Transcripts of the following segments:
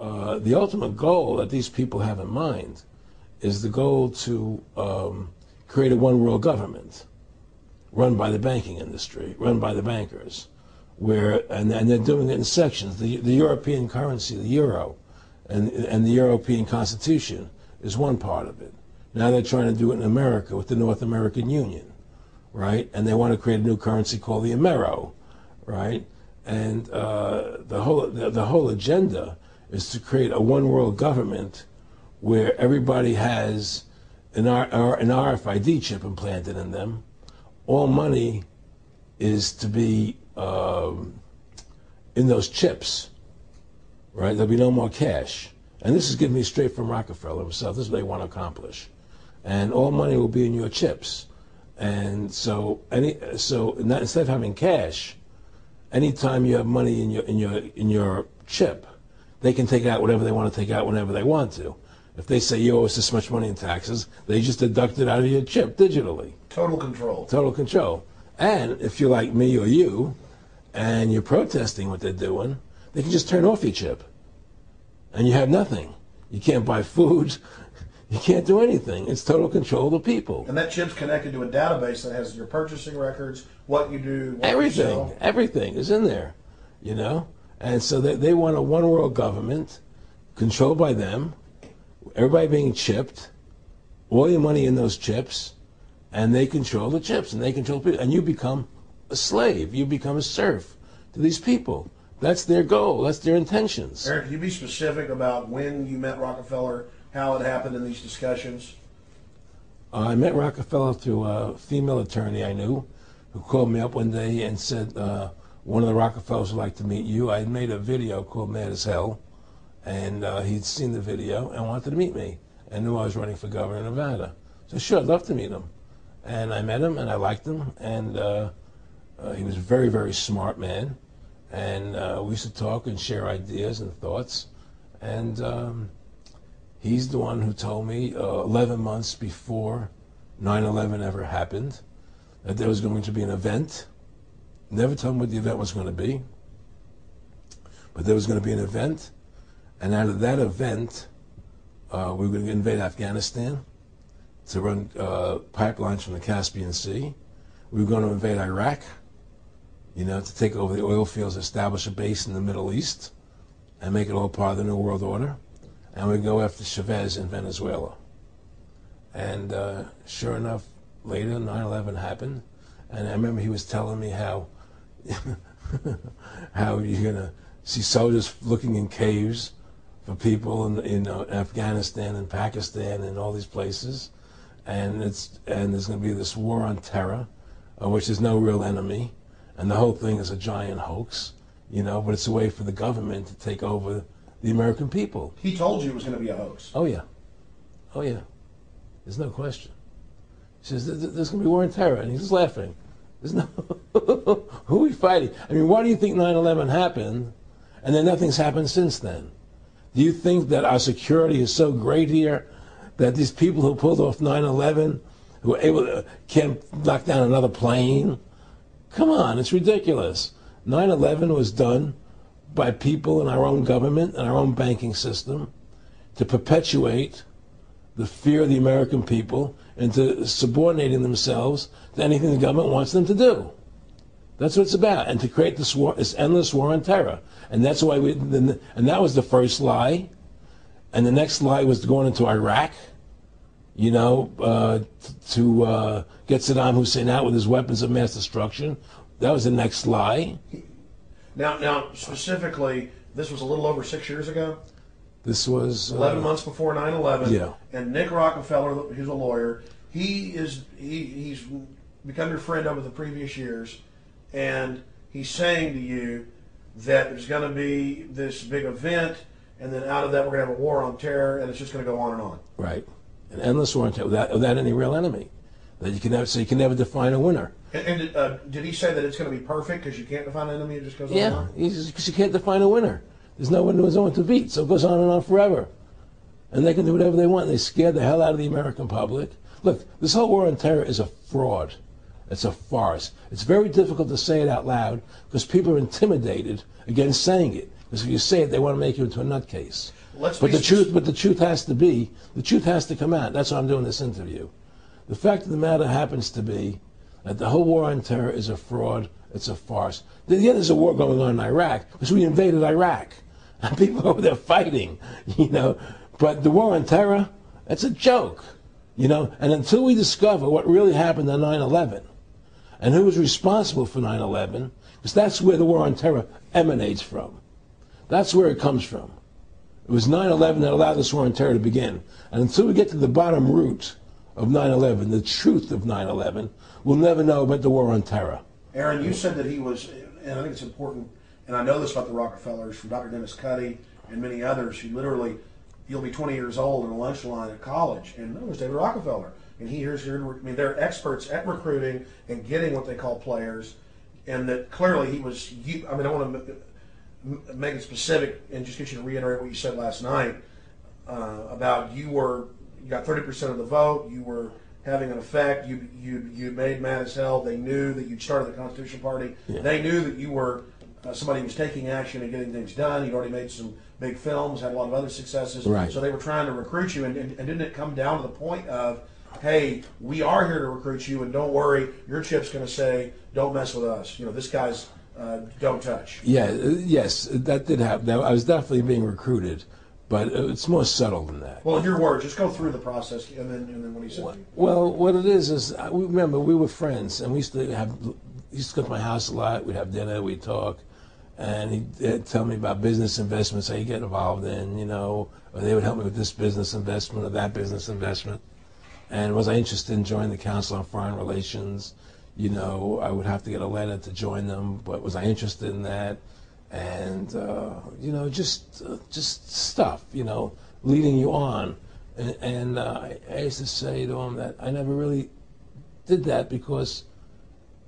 the ultimate goal that these people have in mind is the goal to create a one-world government run by the banking industry, run by the bankers, and they're doing it in sections. The European currency, the euro, and the European Constitution is one part of it. Now they're trying to do it in America with the North American Union, right? And they want to create a new currency called the Amero, right? And the whole agenda is to create a one-world government where everybody has an RFID chip implanted in them. All money is to be in those chips, right? There'll be no more cash. And this is giving me straight from Rockefeller himself. This is what they want to accomplish. And all money will be in your chips. And so instead of having cash, anytime you have money in your chip, they can take out whatever they want to take out whenever they want to. If they say you owe us this much money in taxes, they just deduct it out of your chip digitally. Total control. Total control. And if you're like me or you, and you're protesting what they're doing, they can just turn off your chip. And you have nothing. You can't buy food. You can't do anything. It's total control of the people. And that chip's connected to a database that has your purchasing records, what you do, what everything, you sell. Everything is in there, you know? And so they want a one-world government controlled by them, everybody being chipped, all your money in those chips, and they control the chips, and they control people. And you become a slave. You become a serf to these people. That's their goal. That's their intentions. Aaron, can you be specific about when you met Rockefeller, how it happened in these discussions? I met Rockefeller through a female attorney I knew who called me up one day and said, one of the Rockefellers would like to meet you. I had made a video called Mad as Hell, and he'd seen the video and wanted to meet me and knew I was running for governor of Nevada. So sure, I'd love to meet him. And I met him, and I liked him, and he was a very, very smart man. And we used to talk and share ideas and thoughts. And he's the one who told me 11 months before 9/11 ever happened that there was going to be an event. Never told me what the event was going to be, but there was going to be an event. And out of that event, we were going to invade Afghanistan to run pipelines from the Caspian Sea. We were going to invade Iraq, you know, to take over the oil fields, establish a base in the Middle East, and make it all part of the New World Order. And we'd go after Chavez in Venezuela. And sure enough, later 9/11 happened. And I remember he was telling me how how you're going to see soldiers looking in caves for people in Afghanistan and Pakistan and all these places. And there's going to be this war on terror, which is no real enemy. And the whole thing is a giant hoax, you know, but it's a way for the government to take over the American people. He told you it was going to be a hoax. Oh, yeah. Oh, yeah. There's no question. He says, there's going to be war on terror. And he's just laughing. There's no... Who are we fighting? I mean, why do you think 9/11 happened and then nothing's happened since then? Do you think that our security is so great here that these people who pulled off 9/11, who were able to, can't knock down another plane? Come on, it's ridiculous. 9/11 was done by people in our own government and our own banking system to perpetuate the fear of the American people into subordinating themselves to anything the government wants them to do. That's what it's about, and to create this war, this endless war on terror. And that's why and that was the first lie. And the next lie was going into Iraq, you know, to get Saddam Hussein out with his weapons of mass destruction. That was the next lie. Now, specifically, this was a little over 6 years ago. This was 11 months before 9/11. Yeah. And Nick Rockefeller, who's a lawyer, he's become your friend over the previous years, and he's saying to you that there's going to be this big event, and then out of that we're going to have a war on terror, and it's just going to go on and on. Right. An endless war on terror without any real enemy. That you can never, so you can never define a winner. And did he say that it's going to be perfect because you can't define an enemy? It just goes on Yeah, and on? because you can't define a winner. There's no one to beat, so it goes on and on forever. And they can do whatever they want. They scare the hell out of the American public. Look, this whole war on terror is a fraud. It's a farce. It's very difficult to say it out loud because people are intimidated against saying it. Because if you say it, they want to make you into a nutcase. Let's But be the truth has to come out. That's why I'm doing this interview. The fact of the matter happens to be that the whole war on terror is a fraud. It's a farce. Yeah, there's a war going on in Iraq because we invaded Iraq. And people over there fighting, you know. But the war on terror, it's a joke, you know. And until we discover what really happened on 9/11 and who was responsible for 9/11, because that's where the war on terror emanates from. That's where it comes from. It was 9/11 that allowed this war on terror to begin. And until we get to the bottom root of 9/11, the truth of 9/11, we'll never know about the war on terror. Aaron, you said that he was, and I think it's important, and I know this about the Rockefellers from Dr. Dennis Cuddy and many others who literally, you'll be 20 years old in a lunch line at college, and there's David Rockefeller. And they're experts at recruiting and getting what they call players, and that clearly he was, I want to make it specific and just get you to reiterate what you said last night about you got 30% of the vote, you were having an effect, you made mad as hell, they knew that you'd started the Constitution Party, they knew that you were somebody who was taking action and getting things done, you'd already made some big films, had a lot of other successes, right. So they were trying to recruit you, and didn't it come down to the point of, hey, we are here to recruit you, and don't worry, your chip's going to say, don't mess with us, you know, this guy's don't touch. Yes, that did happen. I was definitely being recruited, but it's more subtle than that. Well, in your words, just go through the process, and then what he said. Well, what it is remember we were friends, and we used to go to my house a lot. We'd have dinner, we'd talk, and he'd tell me about business investments that he'd get involved in, you know, or they would help me with this business investment or that business investment. And was I interested in joining the Council on Foreign Relations? You know, I would have to get a letter to join them, but was I interested in that? And, you know, just stuff, you know, leading you on. And I used to say to him that I never really did that because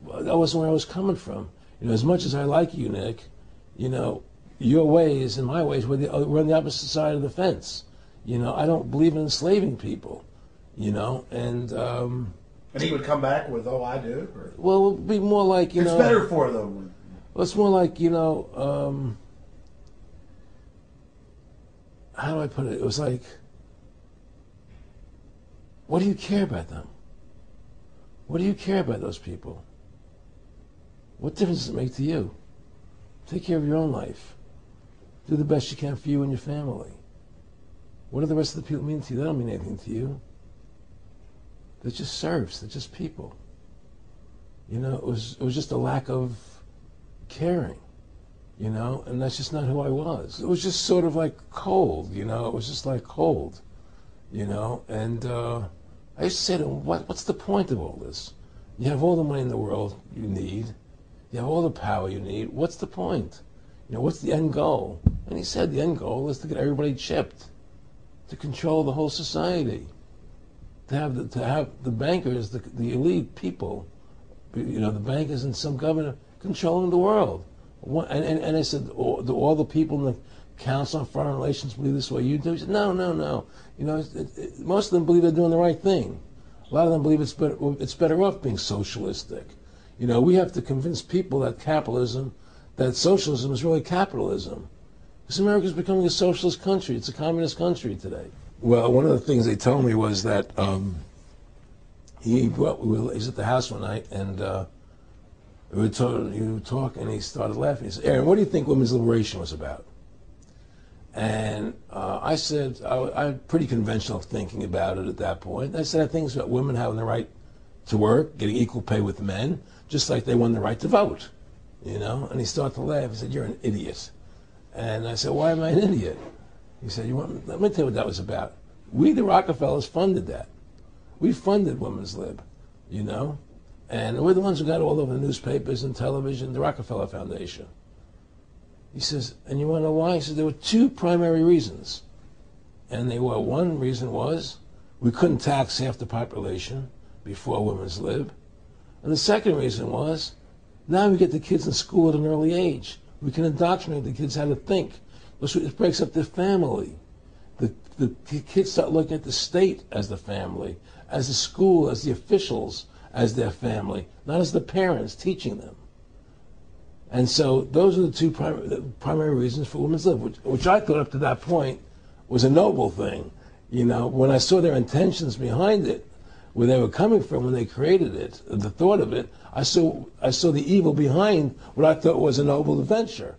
that wasn't where I was coming from. You know, as much as I like you, Nick, you know, your ways and my ways we're on the opposite side of the fence. You know, I don't believe in enslaving people, you know, and he would come back with, oh, I do? Or? Well, it would be more like, you know... It's better for them. Well, it's more like, you know, how do I put it? It was like, what do you care about them? What do you care about those people? What difference does it make to you? Take care of your own life. Do the best you can for you and your family. What do the rest of the people mean to you? They don't mean anything to you. They're just serfs. They're just people. You know, it was just a lack of caring, you know, and that's just not who I was. It was just sort of like cold, you know. It was just like cold, you know. And I used to say to him, what's the point of all this? You have all the money in the world you need. You have all the power you need. What's the point? You know, what's the end goal? And he said the end goal is to get everybody chipped, to control the whole society. To have the bankers, the elite people, you know, the bankers and some governor controlling the world. And I said, do all the people in the Council on Foreign Relations believe this way you do? He said, no. You know, most of them believe they're doing the right thing. A lot of them believe it's better off being socialistic. You know, we have to convince people that socialism is really capitalism. Because America's becoming a socialist country. It's a communist country today. Well, one of the things they told me was that he's at the house one night, and he would talk, and he started laughing. He said, Aaron, what do you think women's liberation was about? And I said, I had pretty conventional thinking about it at that point. I said, I think it's about women having the right to work, getting equal pay with men, just like they won the right to vote, you know? And he started to laugh. He said, you're an idiot. And I said, why am I an idiot? He said, let me tell you what that was about. We, the Rockefellers, funded that. We funded Women's Lib, you know? And we're the ones who got all over the newspapers and television, the Rockefeller Foundation. He says, and you want to know why? He said, there were two primary reasons. And one reason was we couldn't tax half the population before Women's Lib. And the second reason was now we get the kids in school at an early age. We can indoctrinate the kids how to think. It breaks up their family. The kids start looking at the state as the family, as the school, as the officials, as their family, not as the parents teaching them. And so those are the two primary reasons for women's lib, which I thought up to that point was a noble thing. You know, when I saw their intentions behind it, where they were coming from when they created it, the thought of it, I saw the evil behind what I thought was a noble adventure.